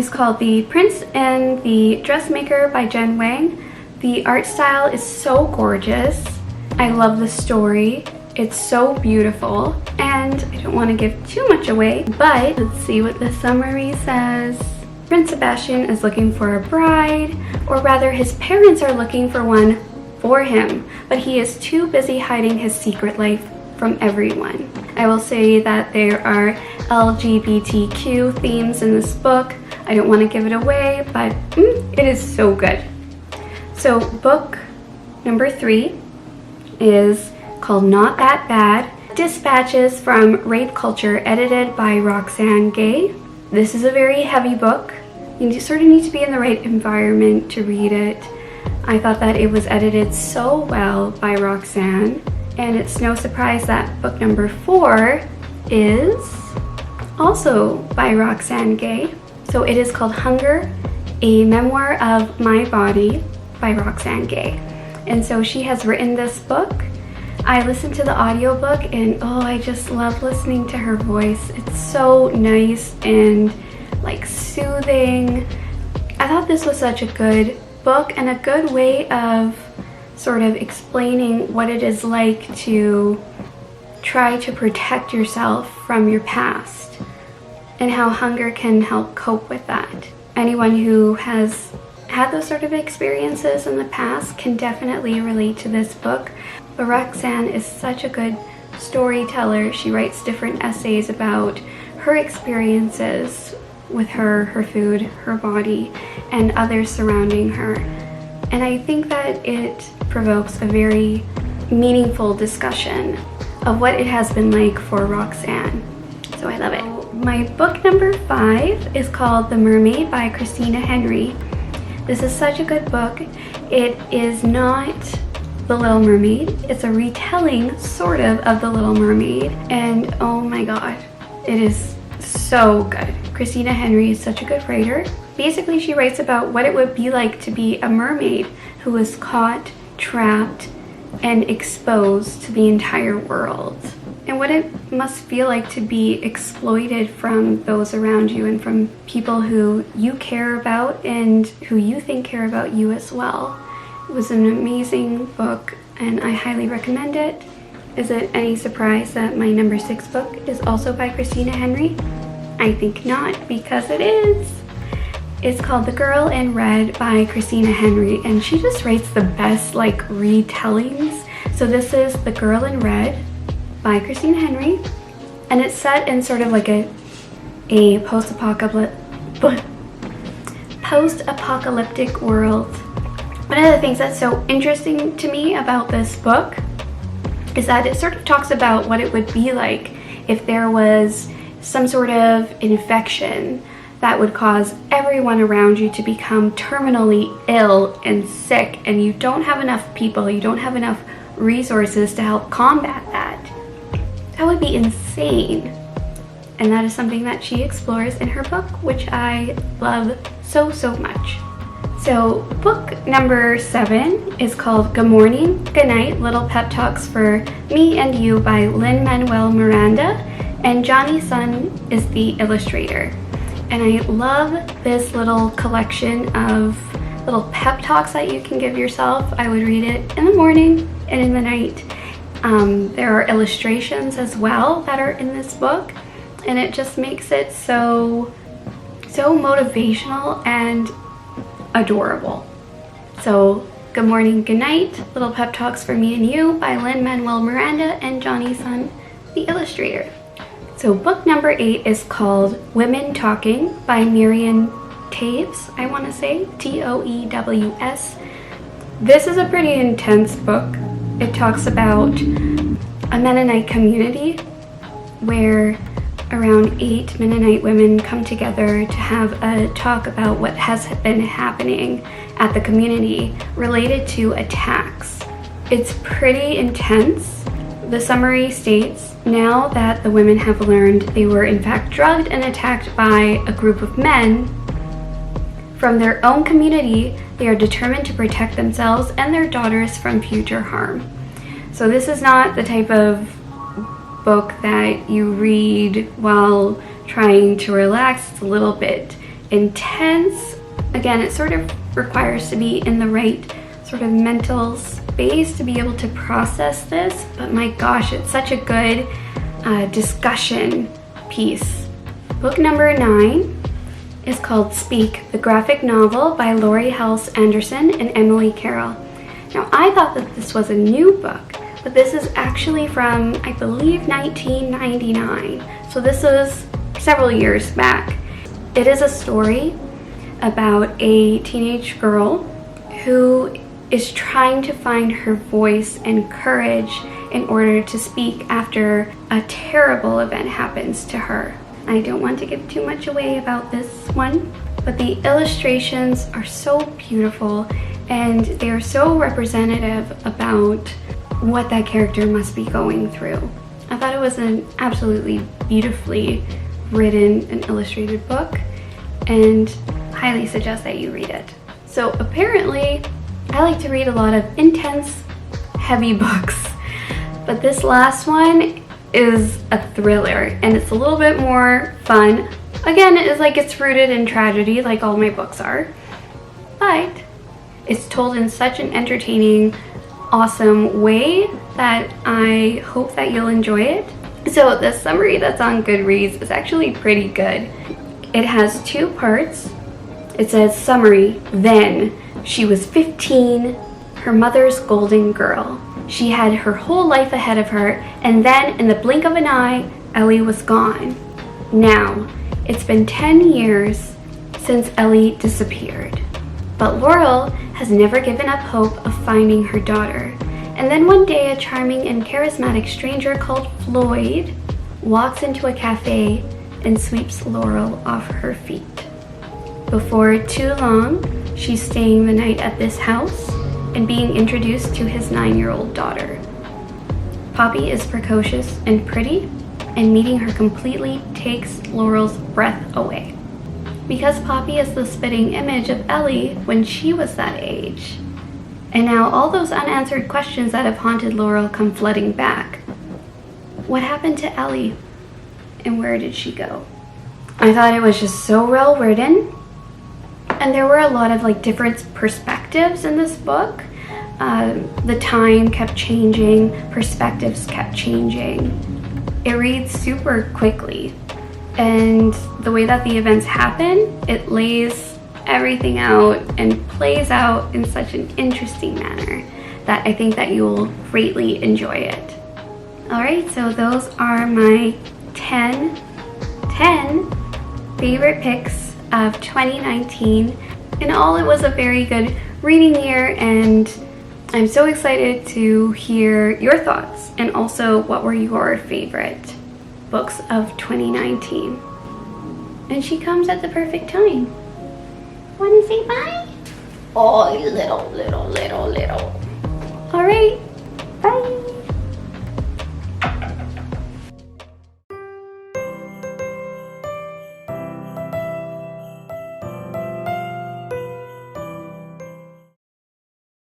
is called The Prince and the Dressmaker by Wang. The art style is so gorgeous. I love the story. It's so beautiful, and I don't want to give too much away, but let's see what the summary says. Prince Sebastian is looking for a bride, or rather his parents are looking for one for him, but he is too busy hiding his secret life from everyone. I will say that there are LGBTQ themes in this book. I don't want to give it away, but it is so good. So book number 3 is called Not That Bad. Dispatches from Rape Culture, edited by Roxane Gay. This is a very heavy book. You sort of need to be in the right environment to read it. I thought that it was edited so well by Roxane, and it's no surprise that book number 4 is also by Roxane Gay. So it is called Hunger, a Memoir of My Body by Roxane Gay. And so she has written this book. I listened to the audiobook and I just love listening to her voice. It's so nice and like soothing. I thought this was such a good book and a good way of sort of explaining what it is like to try to protect yourself from your past and how hunger can help cope with that. Anyone who has had those sort of experiences in the past can definitely relate to this book. But Roxane is such a good storyteller. She writes different essays about her experiences with her food, her body, and others surrounding her. And I think that it provokes a very meaningful discussion of what it has been like for Roxane. So I love it. My book number 5 is called The Mermaid by Christina Henry. This is such a good book. It is not The Little Mermaid. It's a retelling, sort of The Little Mermaid. And oh my god, it is so good. Christina Henry is such a good writer. Basically, she writes about what it would be like to be a mermaid who is caught, trapped, and exposed to the entire world. And what it must feel like to be exploited from those around you and from people who you care about and who you think care about you as well. It was an amazing book and I highly recommend it. Is it any surprise that my number 6 book is also by Christina Henry? I think not, because it is. It's called The Girl in Red by Christina Henry, and she just writes the best like retellings. So this is The Girl in Red by Christina Henry, and it's set in sort of like a post-apocalyptic world. One of the things that's so interesting to me about this book is that it sort of talks about what it would be like if there was some sort of infection that would cause everyone around you to become terminally ill and sick, and you don't have enough people, you don't have enough resources to help combat that. That would be insane. And that is something that she explores in her book, which I love so much. So book number 7 is called Gmorning, Gnight, Little Pep Talks for Me and You by Lin-Manuel Miranda, and Jonny Sun is the illustrator. And I love this little collection of little pep talks that you can give yourself. I would read it in the morning and in the night. There are illustrations as well that are in this book, and it just makes it so motivational and adorable. So Good Morning, Good Night, Little Pep Talks for Me and You by Lin-Manuel Miranda and Jonny Sun, the illustrator. So book number 8 is called Women Talking by Miriam Toews, I want to say, Toews. This is a pretty intense book. It talks about a Mennonite community where around 8 Mennonite women come together to have a talk about what has been happening at the community related to attacks. It's pretty intense. The summary states, now that the women have learned they were in fact drugged and attacked by a group of men from their own community, they are determined to protect themselves and their daughters from future harm. So this is not the type of book that you read while trying to relax. It's a little bit intense. Again, it sort of requires to be in the right sort of mental space to be able to process this, but my gosh, it's such a good discussion piece. Book number 9 is called Speak, the graphic novel by Laurie Halse Anderson and Emily Carroll. Now, I thought that this was a new book, but this is actually from, I believe, 1999. So this was several years back. It is a story about a teenage girl who is trying to find her voice and courage in order to speak after a terrible event happens to her. I don't want to give too much away about this one, but the illustrations are so beautiful and they are so representative about what that character must be going through. I thought it was an absolutely beautifully written and illustrated book, and highly suggest that you read it. So apparently, I like to read a lot of intense, heavy books, but this last one is a thriller, and it's a little bit more fun. Again, it's rooted in tragedy, like all my books are, but it's told in such an entertaining, awesome way that I hope that you'll enjoy it. So the summary that's on Goodreads is actually pretty good. It has 2 parts. It says, summary, then she was 15, her mother's golden girl. She had her whole life ahead of her, and then in the blink of an eye, Ellie was gone. Now, it's been 10 years since Ellie disappeared. But Laurel has never given up hope of finding her daughter. And then one day, a charming and charismatic stranger called Floyd walks into a cafe and sweeps Laurel off her feet. Before too long, she's staying the night at this house and being introduced to his 9-year-old daughter. Poppy is precocious and pretty, and meeting her completely takes Laurel's breath away. Because Poppy is the spitting image of Ellie when she was that age. And now all those unanswered questions that have haunted Laurel come flooding back. What happened to Ellie? And where did she go? I thought it was just so well written. And there were a lot of different perspectives in this book. The time kept changing, perspectives kept changing. It reads super quickly. And the way that the events happen, it lays everything out and plays out in such an interesting manner that I think that you'll greatly enjoy it. Alright, so those are my 10 favorite picks of 2019. In all, it was a very good reading year, and I'm so excited to hear your thoughts and also what were your favorite books of 2019. And she comes at the perfect time. Want to say bye? Oh, little. All right,